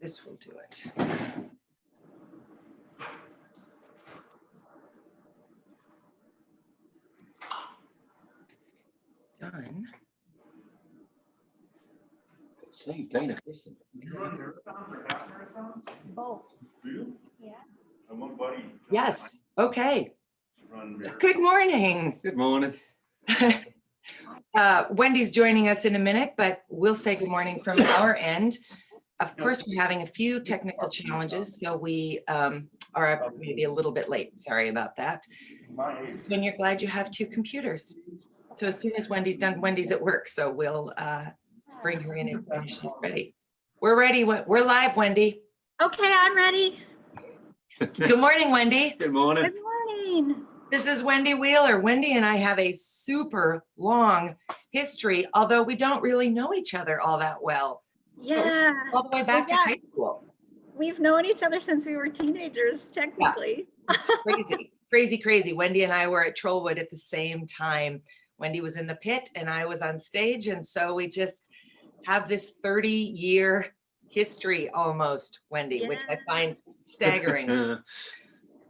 This will do it. Done. Save Dana. You run marathons or half marathons? Both. Do you? Yeah. And one buddy. Yes. Okay. Run marathons. Good morning. Good morning. Wendy's joining us in a minute, but we'll say good morning from our end. Of course, we're having a few technical challenges, so we are maybe a little bit late. Sorry about that. My age. And you're glad you have two computers. So as soon as Wendy's done, Wendy's at work, so we'll bring her in when she's ready. We're ready. We're live, Wendy. Okay, I'm ready. Good morning, Wendy. Good morning. Good morning. This is Wendi Wheeler. Wendy and I have a super long history, although we don't really know each other all that well. Yeah. All the way back to high school. We've known each other since we were teenagers, technically. It's crazy, crazy, crazy. Wendy and I were at Trollwood at the same time. Wendy was in the pit and I was on stage. And so we just have this 30-year history almost, Wendy, which I find staggering. Did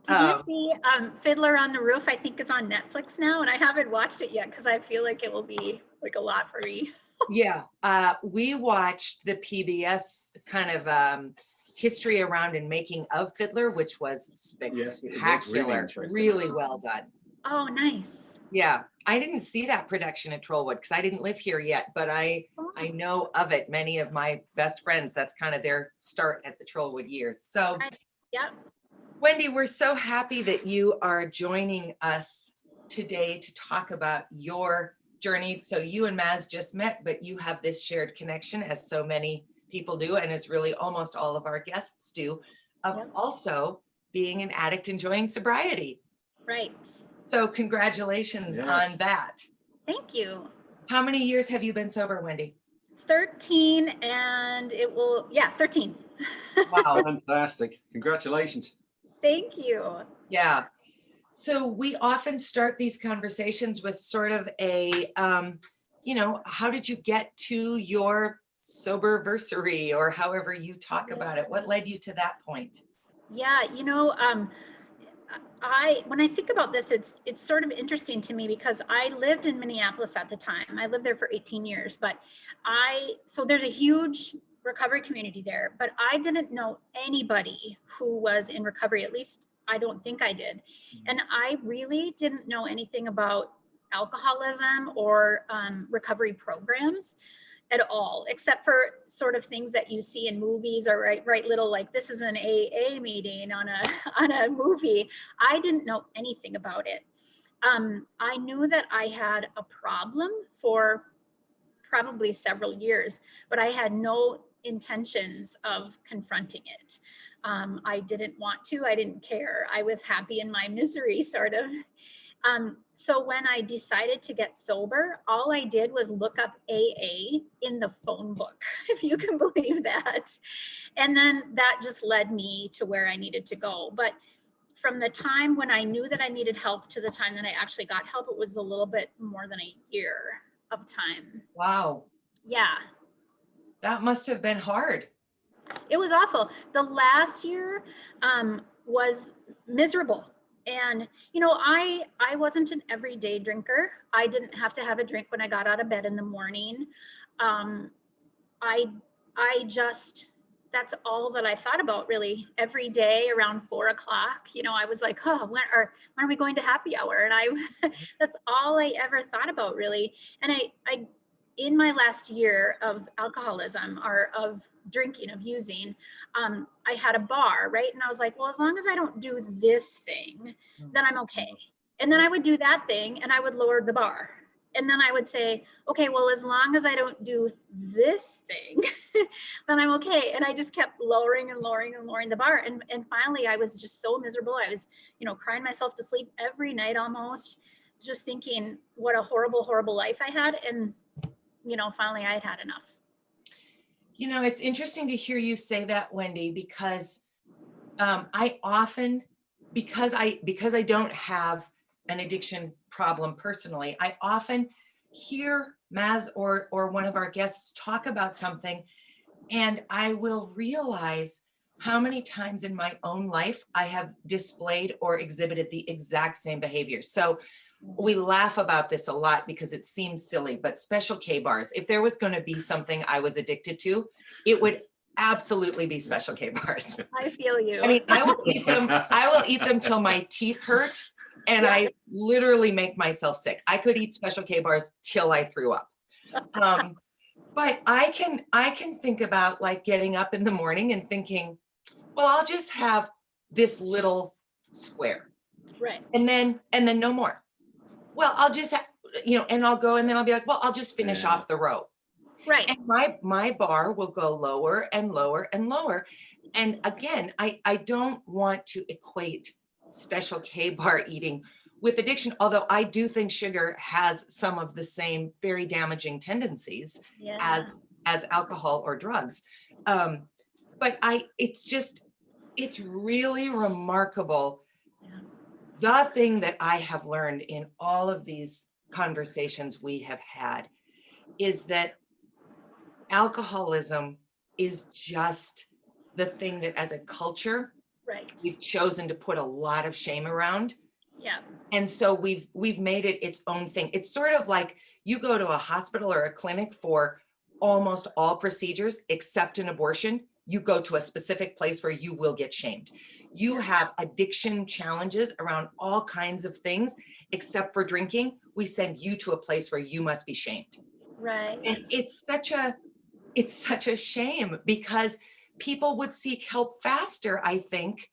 you see Fiddler on the Roof? I think it's on Netflix now, and I haven't watched it yet because I feel like it will be like a lot for me. Yeah, we watched the PBS kind of history around and making of Fiddler, which was spectacular, really well done. Oh, nice. Yeah, I didn't see that production at Trollwood because I didn't live here yet, but I know of it. Many of my best friends, that's kind of their start at the Trollwood years. So, Yep. Wendy, we're so happy that you are joining us today to talk about your journey. So you and Maz just met, but you have this shared connection, as so many people do, and as really almost all of our guests do, of also being an addict enjoying sobriety. Right. So congratulations on that. Thank you. How many years have you been sober, Wendy? 13, and it will, 13. Wow. Fantastic. Congratulations. Thank you. Yeah. So we often start these conversations with sort of a, how did you get to your sober bursary, or however you talk about it? What led you to that point? Yeah, when I think about this, it's sort of interesting to me because I lived in Minneapolis at the time. I lived there for 18 years, but so there's a huge recovery community there, but I didn't know anybody who was in recovery. At least I don't think I did. And I really didn't know anything about alcoholism or recovery programs at all, except for sort of things that you see in movies or write little, like, this is an AA meeting on a movie. I didn't know anything about it. I knew that I had a problem for probably several years, but I had no intentions of confronting it. I didn't want to, I didn't care. I was happy in my misery, sort of. So when I decided to get sober, all I did was look up AA in the phone book, if you can believe that. And then that just led me to where I needed to go. But from the time when I knew that I needed help to the time that I actually got help, it was a little bit more than a year of time. Wow. Yeah. That must have been hard. It was awful. The last year was miserable. And, I wasn't an everyday drinker. I didn't have to have a drink when I got out of bed in the morning. That's all that I thought about really every day around 4 o'clock. I was like, when are we going to happy hour? And that's all I ever thought about really. And I in my last year of alcoholism, or of drinking, of using, I had a bar, right? And I was like, well, as long as I don't do this thing, then I'm okay. And then I would do that thing and I would lower the bar. And then I would say, okay, well, as long as I don't do this thing, then I'm okay. And I just kept lowering and lowering and lowering the bar. And finally I was just so miserable. I was, crying myself to sleep every night almost, just thinking what a horrible, horrible life I had. And finally I had enough. It's interesting to hear you say that, Wendy, because I often, because I don't have an addiction problem personally, I often hear Maz or one of our guests talk about something, And I will realize how many times in my own life I have displayed or exhibited the exact same behavior. So we laugh about this a lot because it seems silly, but special Kbars, if there was going to be something I was addicted to, it would absolutely be special Kbars. I feel you. I mean, I will eat them till my teeth hurt, and Yeah. I literally make myself sick. I could eat special Kbars till I threw up. But I can think about like getting up in the morning and thinking, well, I'll just have this little square, Right. and then no more. Well, I'll just, and I'll go, and then I'll be like, well, I'll just finish Yeah. off the row. Right. And my bar will go lower and lower and lower. And again, I don't want to equate special K-bar eating with addiction, although I do think sugar has some of the same very damaging tendencies Yeah. as alcohol or drugs. But it's really remarkable. The thing that I have learned in all of these conversations we have had is that alcoholism is just the thing that as a culture, Right. we've chosen to put a lot of shame around. Yeah. And so we've made it its own thing. It's sort of like you go to a hospital or a clinic for almost all procedures except an abortion. You go to a specific place where you will get shamed. You have addiction challenges around all kinds of things, except for drinking. We send you to a place where you must be shamed. Right. And it's such a shame because people would seek help faster, I think,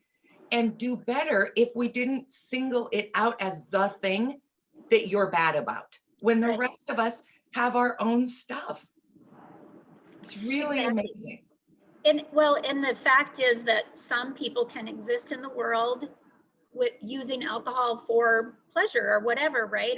and do better if we didn't single it out as the thing that you're bad about, when the Right. rest of us have our own stuff. It's really Exactly. amazing. And the fact is that some people can exist in the world with using alcohol for pleasure or whatever, right?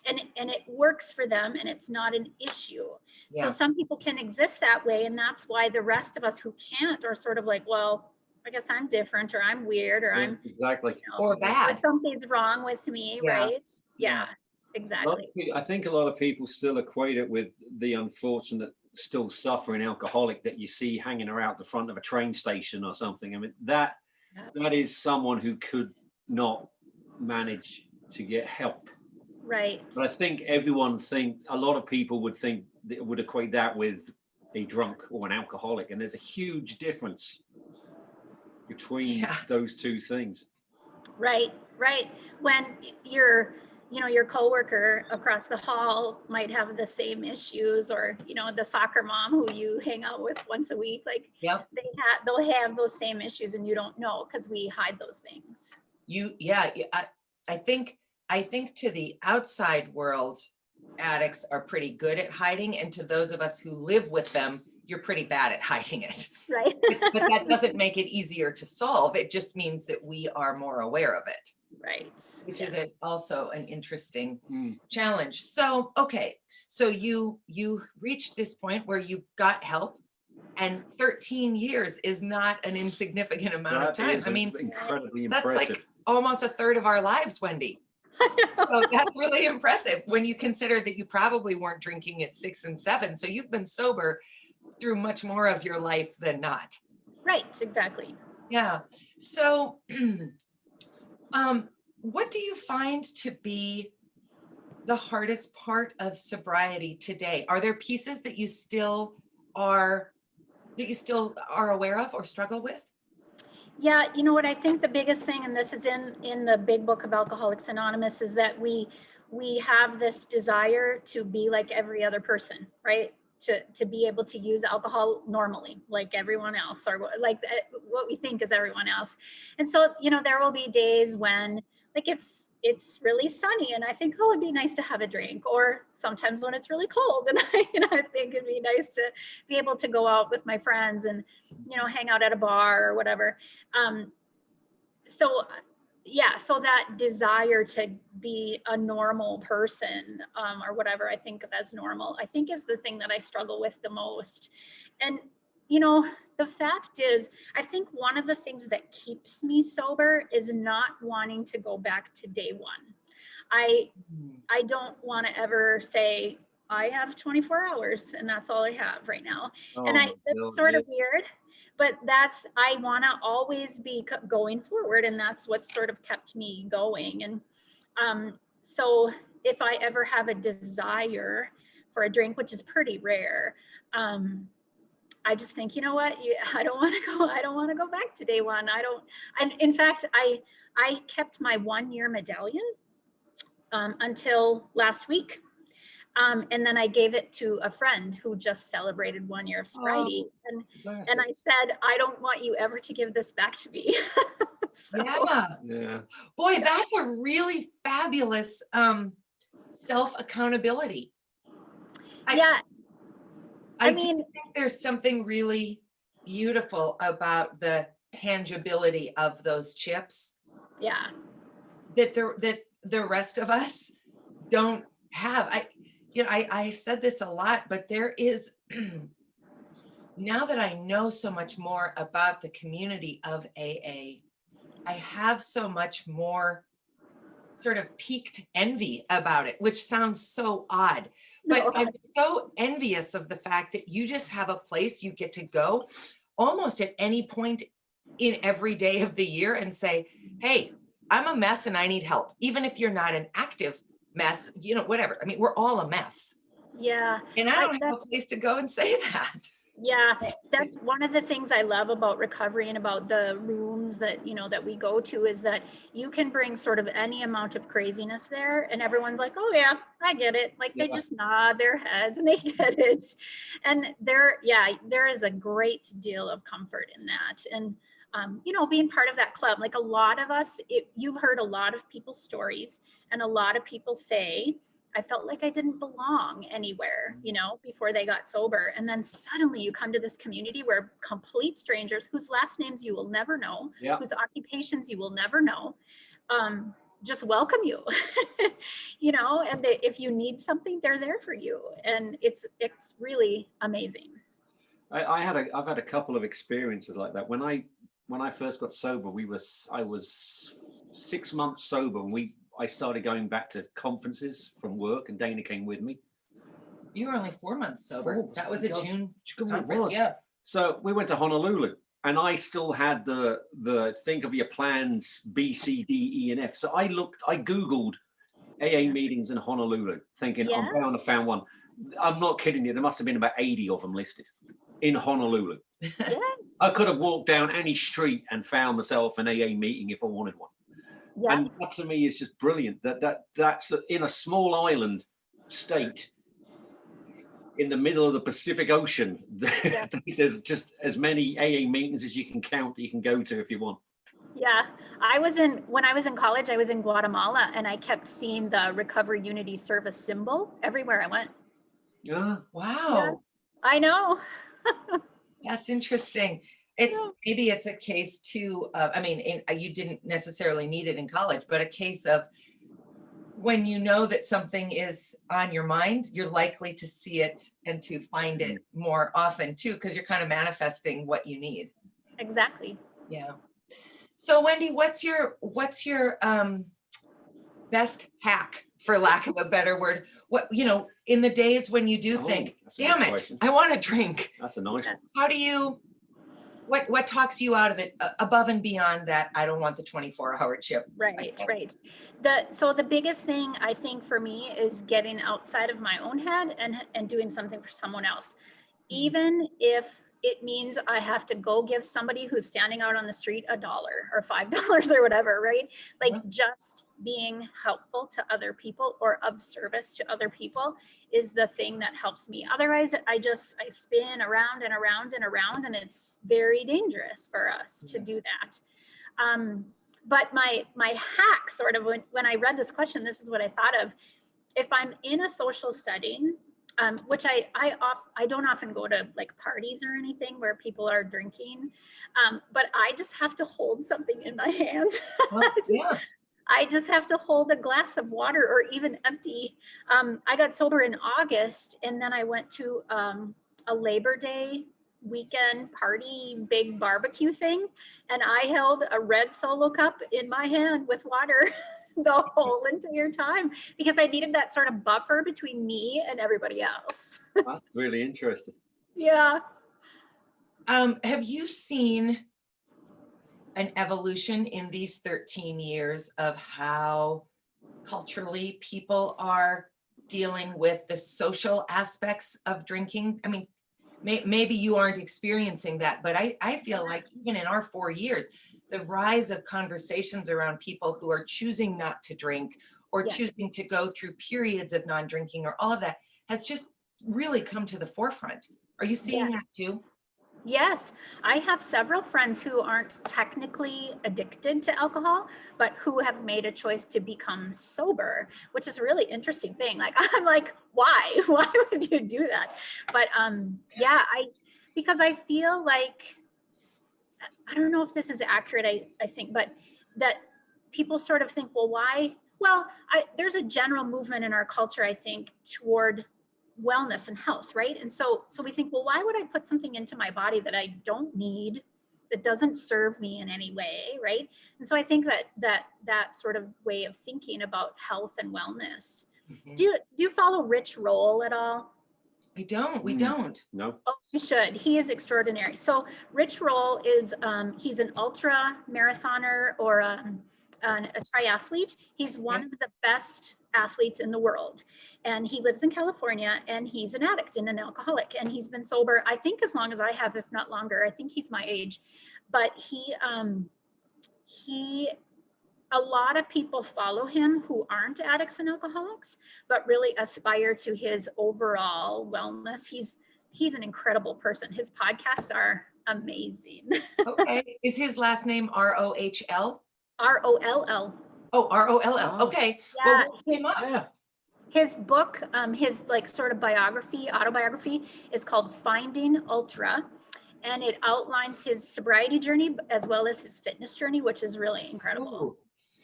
And it works for them and it's not an issue. Yeah. So some people can exist that way, and that's why the rest of us who can't are sort of like, well, I guess I'm different, or I'm weird, or I'm Exactly. Or or bad. something's wrong with me, Yeah. right? Yeah. Yeah, exactly. I think a lot of people still equate it with the unfortunate, still suffering alcoholic that you see hanging around the front of a train station or something. I mean, that is someone who could not manage to get help. Right. But I think a lot of people would equate that with a drunk or an alcoholic, and there's a huge difference between those two things. Right. When your coworker across the hall might have the same issues, or the soccer mom who you hang out with once a week, like they'll have those same issues, and you don't know because we hide those things. I think to the outside world, addicts are pretty good at hiding, and to those of us who live with them, you're pretty bad at hiding it. Right. But that doesn't make it easier to solve. It just means that we are more aware of it. Right. Which is also an interesting challenge. So, okay. So you reached this point where you got help, and 13 years is not an insignificant amount of time. I mean, incredibly that's impressive. like almost a third of our lives, Wendi. So that's really impressive when you consider that you probably weren't drinking at 6 and 7. So you've been sober through much more of your life than not. Right, exactly. Yeah. So what do you find to be the hardest part of sobriety today? Are there pieces that you still are aware of or struggle with? Yeah, you know what I think the biggest thing, and this is in the big book of Alcoholics Anonymous, is that we have this desire to be like every other person, right? To be able to use alcohol normally, like everyone else, or like what we think is everyone else. And so, there will be days when like it's really sunny and I think, oh, it'd be nice to have a drink, or sometimes when it's really cold and I think it'd be nice to be able to go out with my friends and hang out at a bar or whatever. So that desire to be a normal person, or whatever I think of as normal, I think is the thing that I struggle with the most. And the fact is, I think one of the things that keeps me sober is not wanting to go back to day one. I don't want to ever say, I have 24 hours and that's all I have right now. Oh, And my it's God, sort yeah. of weird, but I want to always be going forward. And that's what sort of kept me going. And so if I ever have a desire for a drink, which is pretty rare, I just think, you know what, I don't want to go. I don't want to go back to day one. And in fact, I kept my 1-year medallion until last week. And then I gave it to a friend who just celebrated 1 year of sobriety. And I said, I don't want you ever to give this back to me. So, Yeah. Boy, that's a really fabulous self-accountability. yeah, I I do mean, think there's something really beautiful about the tangibility of those chips yeah, that the rest of us don't have. I've said this a lot, but there is now that I know so much more about the community of AA, I have so much more sort of piqued envy about it, which sounds so odd. But no, I'm so envious of the fact that you just have a place you get to go almost at any point in every day of the year and say, hey, I'm a mess and I need help. Even if you're not an active mess, whatever. I mean, we're all a mess. yeah. And I don't have a That's, place to go and say that. yeah, that's one of the things I love about recovery and about the rooms that, that we go to is that you can bring sort of any amount of craziness there and everyone's like, oh yeah, I get it. Like they just nod their heads and they get it. And there is a great deal of comfort in that. And, being part of that club, like a lot of us, you've heard a lot of people's stories and a lot of people say, I felt like I didn't belong anywhere, before they got sober. And then suddenly you come to this community where complete strangers whose last names you will never know, whose occupations you will never know, just welcome you, and if you need something, they're there for you. And it's really amazing. I've had a couple of experiences like that. When I first got sober, I was 6 months sober and I started going back to conferences from work and Dana came with me. You were only 4 months sober. That was a June It conference. was. Yeah. So we went to Honolulu and I still had the think of your plans B, C, D, E, and F. So I Googled AA meetings in Honolulu thinking I'm bound to find one. I'm not kidding you. There must have been about 80 of them listed in Honolulu. Yeah. I could have walked down any street and found myself an AA meeting if I wanted one. Yeah. And that to me is just brilliant. That's in a small island state in the middle of the Pacific Ocean. There's just as many AA meetings as you can count that you can go to if you want. Yeah, when I was in college, I was in Guatemala and I kept seeing the Recovery Unity Service symbol everywhere I went. Yeah. Wow. Yeah, I know. That's interesting. Maybe it's a case too of, you didn't necessarily need it in college, but a case of when you know that something is on your mind, you're likely to see it and to find it more often too, because you're kind of manifesting what you need. Exactly. Yeah. So Wendi, what's your best hack, for lack of a better word? What, in the days when you do think, damn it, I want a drink. That's a nice one. How do you, what talks you out of it above and beyond that? I don't want the 24-hour chip. Right. So the biggest thing I think for me is getting outside of my own head and doing something for someone else. Even if it means I have to go give somebody who's standing out on the street $1 or $5 or whatever, right? Like just being helpful to other people or of service to other people is the thing that helps me. Otherwise, I spin around and around and around, and it's very dangerous for us to do that. But my hack sort of, when I read this question, this is what I thought of. If I'm in a social setting, which I don't often go to like parties or anything where people are drinking, but I just have to hold something in my hand. I just have to hold a glass of water or even empty. I got sober in August and then I went to a Labor Day weekend party, big barbecue thing. And I held a red Solo cup in my hand with water. the whole entire time because I needed that sort of buffer between me and everybody else. That's really interesting. Yeah. Have you seen an evolution in these 13 years of how culturally people are dealing with the social aspects of drinking? I mean, maybe you aren't experiencing that, but I feel like even in our 4 years, the rise of conversations around people who are choosing not to drink or Yes. choosing to go through periods of non-drinking or all of that has just really come to the forefront. Are you seeing that too? Yes, I have several friends who aren't technically addicted to alcohol, but who have made a choice to become sober, which is a really interesting thing. Like, I'm like, why? Why would you do that? But yeah, because I feel like, I don't know if this is accurate, I think, but that people sort of think, well, why? Well, there's a general movement in our culture, I think, toward wellness and health, right? And so we think, well, why would I put something into my body that I don't need, that doesn't serve me in any way, right? And so I think that sort of way of thinking about health and wellness. Mhm. Do you follow Rich Roll at all? We don't. No. Oh, you should. He is extraordinary. So Rich Roll is he's an ultra marathoner or a triathlete. He's one of the best athletes in the world. And he lives in California and he's an addict and an alcoholic. And he's been sober, I think, as long as I have, if not longer. I think he's my age. But a lot of people follow him who aren't addicts and alcoholics, but really aspire to his overall wellness. He's an incredible person. His podcasts are amazing. Okay. Is his last name R-O-H-L? R-O-L-L. Oh, R-O-L-L. Oh. Okay. Yeah, Well, what came up? Yeah. his book, his like sort of autobiography is called Finding Ultra. And it outlines his sobriety journey as well as his fitness journey, which is really incredible. Ooh.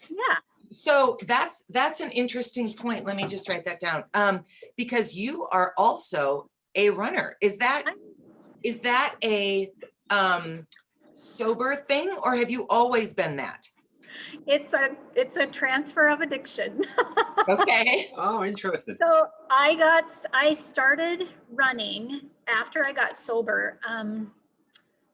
Yeah. So that's an interesting point. Let me just write that down. Because you are also a runner. Is that a sober thing, or have you always been that? It's a transfer of addiction. Okay. Oh, interesting. So I started running after I got sober,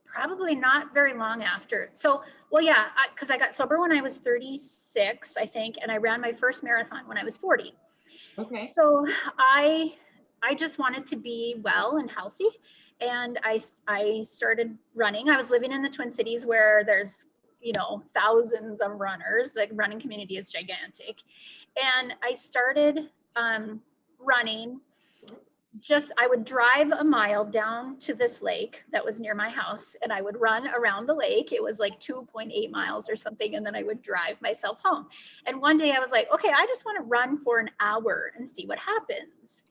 probably not very long after. So, well, yeah, because I got sober when I was 36, I think, and I ran my first marathon when I was 40. Okay. So I just wanted to be well and healthy, and I started running. I was living in the Twin Cities where there's thousands of runners. The running community is gigantic, and I started running. I would drive a mile down to this lake that was near my house, and I would run around the lake. It was like 2.8 miles or something, and then I would drive myself home. And one day I was like, okay, I just want to run for an hour and see what happens.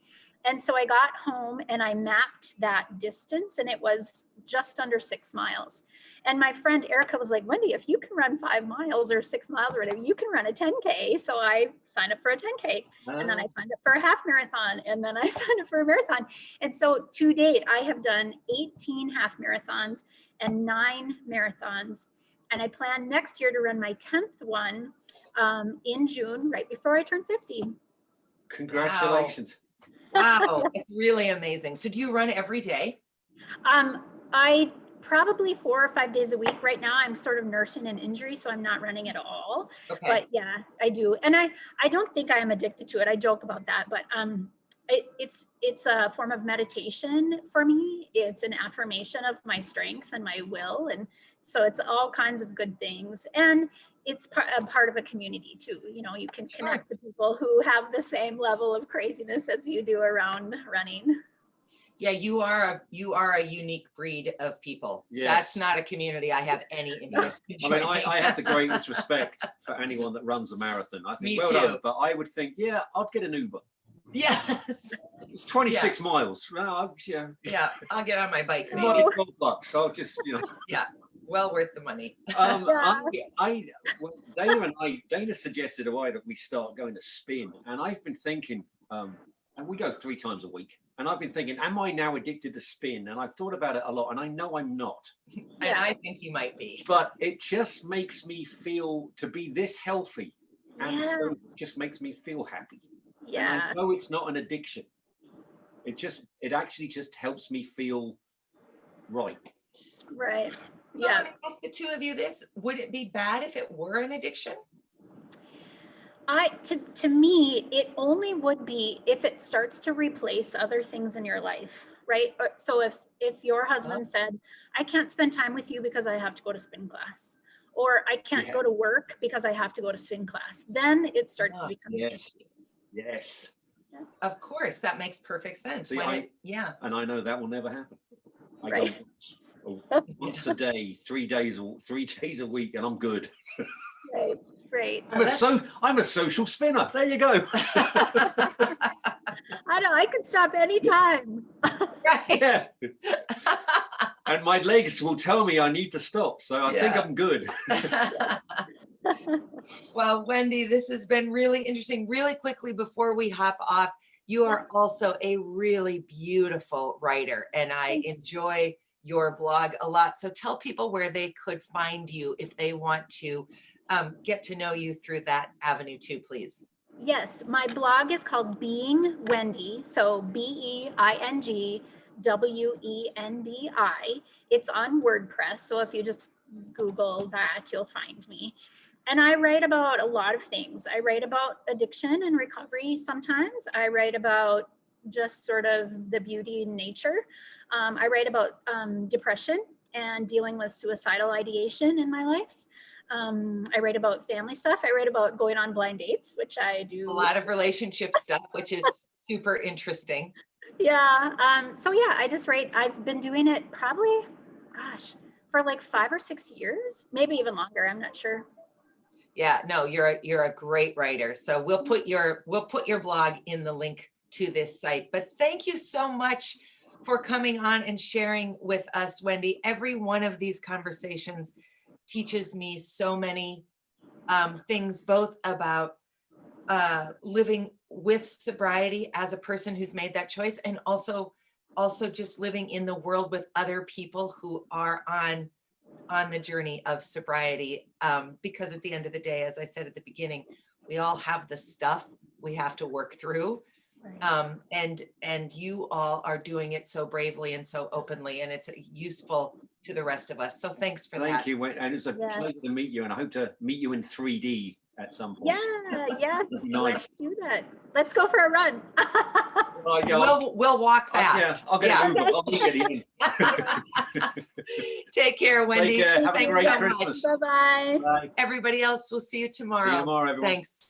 And so I got home and I mapped that distance, and it was just under 6 miles. And my friend Erica was like, Wendi, if you can run 5 miles or 6 miles or whatever, you can run a 10K. So I signed up for a 10K, and then I signed up for a half marathon, and then I signed up for a marathon. And so to date, I have done 18 half marathons and 9 marathons. And I plan next year to run my 10th one in June, right before I turn 50. Congratulations. Wow, it's really amazing. So do you run every day? I probably 4 or 5 days a week. Right now, I'm sort of nursing an injury, so I'm not running at all. Okay. But yeah, I do. And I don't think I am addicted to it. I joke about that, but it's a form of meditation for me. It's an affirmation of my strength and my will. And so it's all kinds of good things. And it's a part of a community too. You can connect to people who have the same level of craziness as you do around running. Yeah, you are a unique breed of people. Yes. That's not a community I have any interest in I mean, joining. I have the greatest respect for anyone that runs a marathon. I think, Me well too. done, but I would think, yeah, I'd get an Uber. Yes. It's 26 miles. Well, yeah. Yeah, I'll get on my bike. It Maybe. might be $12. I'll just, Well worth the money. Dana suggested a way that we start going to spin, and I've been thinking, and we go 3 times a week, and I've been thinking, am I now addicted to spin? And I've thought about it a lot, and I know I'm not. And I think you might be. But it just makes me feel to be this healthy And Yeah. so it just makes me feel happy. And Yeah. I know it's not an addiction. It actually just helps me feel right. Right. So Yeah. let me ask the two of you this, would it be bad if it were an addiction? To me, it only would be if it starts to replace other things in your life, right? So if your husband said, I can't spend time with you because I have to go to spin class, or I can't go to work because I have to go to spin class, then it starts to become an issue. Yes. Of course, that makes perfect sense. See, Yeah. And I know that will never happen. I Right. go once a day, 3 days a week, and I'm good. Right. Right. I'm a social spinner. There you go. I know, I could stop anytime. Right. Yeah. And my legs will tell me I need to stop. So I think Yeah. I'm good. Well, Wendy, this has been really interesting. Really quickly before we hop off, you are also a really beautiful writer, and I enjoy your blog a lot. So tell people where they could find you if they want to get to know you through that avenue too, please. Yes, my blog is called Being Wendi, so BeingWendi. It's on WordPress, so if you just Google that, you'll find me. And I write about a lot of things. I write about addiction and recovery sometimes. I write about just sort of the beauty in nature. I write about depression and dealing with suicidal ideation in my life. I write about family stuff. I write about going on blind dates, which I do. A lot of relationship stuff, which is super interesting. Yeah. So yeah, I just write. I've been doing it probably, gosh, for like 5 or 6 years, maybe even longer. I'm not sure. Yeah, no, you're a great writer. So we'll put your blog in the link to this site. But thank you so much for coming on and sharing with us, Wendy. Every one of these conversations teaches me so many things, both about living with sobriety as a person who's made that choice, and also just living in the world with other people who are on the journey of sobriety. Because at the end of the day, as I said at the beginning, we all have the stuff we have to work through. And you all are doing it so bravely and so openly, and it's useful to the rest of us. So thanks for that. Thank you. And it's a pleasure to meet you, and I hope to meet you in 3D at some point. Yeah, yes. Nice. Let's do that. Let's go for a run. We'll walk fast. I'll get an Uber. I'll meet you at the end. Take care, Wendy. Take care. Have a Thanks great so Christmas. much. Bye-bye. Bye. Everybody else, we'll see you tomorrow. See you tomorrow, everyone. Thanks.